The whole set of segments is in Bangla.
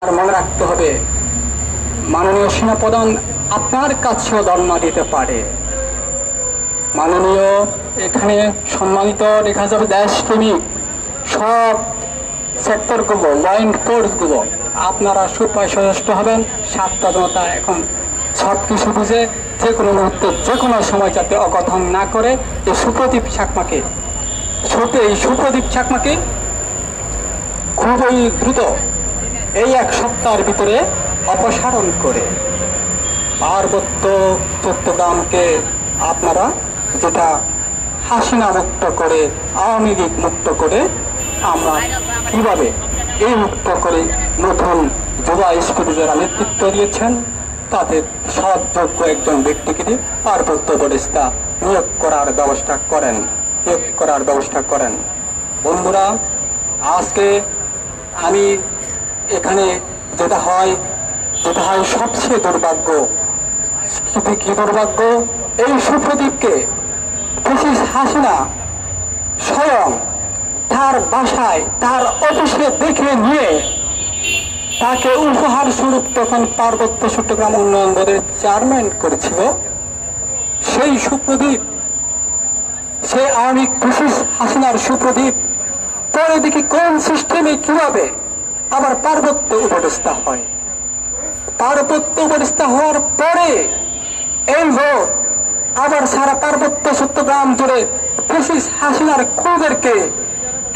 আর মনে রাখতে হবে, মাননীয় সেনাপ্রধান আপনার কাছেও ধর্ণা দিতে পারে। মাননীয় এখানে সম্মানিত দেখা যাবে দেশপ্রেমিক সব সেক্টরগুলো, ল এনফোর্সগুলো, আপনারা সুপায় সচেষ্ট হবেন। ছাত্র জনতা এখন সব কিছু বুঝে যে কোনো মুহূর্তে যে কোনো সময় যাতে অঘটন না করে এই সুপ্রদীপ চাকমাকে খুবই দ্রুত এই এক সপ্তাহের ভিতরে অপসারণ করে পার্বত্য চট্টগ্রামকে আপনারা যেটা হাসিনা মুক্ত করে, আওয়ামী লীগ মুক্ত করে, আমরা কিভাবে এই মুক্ত করে নতুন যুবা স্কুলে যারা নেতৃত্ব দিয়েছেন তাদের সৎযোগ্য একজন ব্যক্তিকে দিয়ে পার্বত্য উপদেষ্টা নিয়োগ করার ব্যবস্থা করেন। বন্ধুরা, আজকে আমি এখানে যেটা হয় সবচেয়ে দুর্ভাগ্য, কি দুর্ভাগ্য, এই সুপ্রদীপকে হাসিনা স্বয়ং তার বাসায় তার অফিসে দেখে নিয়ে তাকে উপহার স্বরূপ তখন পার্বত্য চট্টগ্রাম উন্নয়ন বোর্ডের চেয়ারম্যান করেছিল। সেই সুপ্রদীপ, সে আওয়ামী হাসিনার সুপ্রদীপ পরে দেখি কোন সিস্টেমে কিভাবে আবার পার্বত্য উপদেষ্টা হয়। পার্বত্য উপদেষ্টা হওয়ার পরে এই ভোট আবার সারা পার্বত্য চট্টগ্রাম জুড়ে হাসিনার খুদেরকে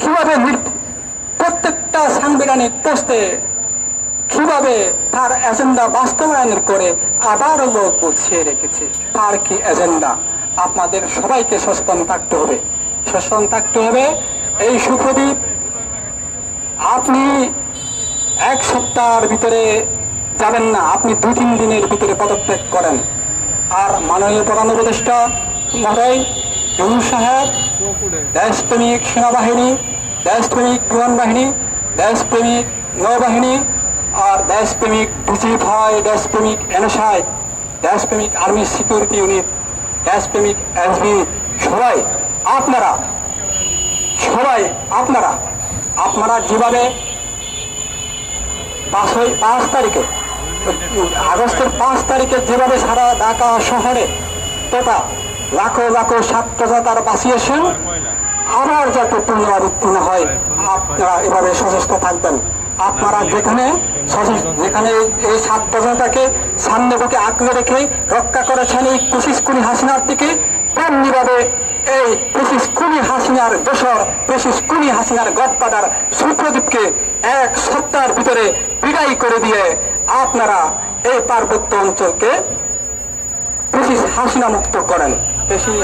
কিভাবে প্রত্যেকটা সাংবিধানিক পোস্টে কিভাবে তার এজেন্ডা বাস্তবায়নের করে আবার লোক বুঝিয়ে রেখেছে। তার কি এজেন্ডা? আপনাদের সবাইকে সচেতন থাকতে হবে। এই সুপ্রদীপ আপনি এক সপ্তাহের ভিতরে যাবেন না, আপনি 2-3 দিনের ভিতরে পদত্যাগ করেন। আর মাননীয় প্রধান উপদেষ্টা মহোদয় ইউনূস সাহেব, দেশপ্রেমিক সেনাবাহিনী, দেশপ্রেমিক বিমান বাহিনী, দেশপ্রেমিক নৌবাহিনী, আর দেশপ্রেমিক ডিজিএফআই, দেশপ্রেমিক এনএসআই, দেশপ্রেমিক আর্মি সিকিউরিটি ইউনিট, দেশপ্রেমিক এসবি, সবাই আপনারা যেভাবে 5 তারিখে আগস্টের 5 তারিখে যেভাবে সারা ঢাকা শহরে তথা লাখো লাখো ছাত্র জনতার বাঁচিয়েছেন, আবার যাতে পুনরাবৃত্তি না হয় আপনারা এভাবে সচেষ্ট থাকবেন। আপনারা যেখানে এই ছাত্র জনতাকে সামনে বুকে আঁকড়ে রেখে রক্ষা করেছেন এই 25 খুনি হাসিনার থেকে, তেমনিভাবে এই 25 খুনি হাসিনার দোসর, 25 খুনি হাসিনার গডফাদার সুপ্রদীপকে এক সপ্তাহের ভিতরে বিদায় করে দিয়ে আপনারা এই পার্বত্য অঞ্চলকে হাসিনা মুক্ত করেন।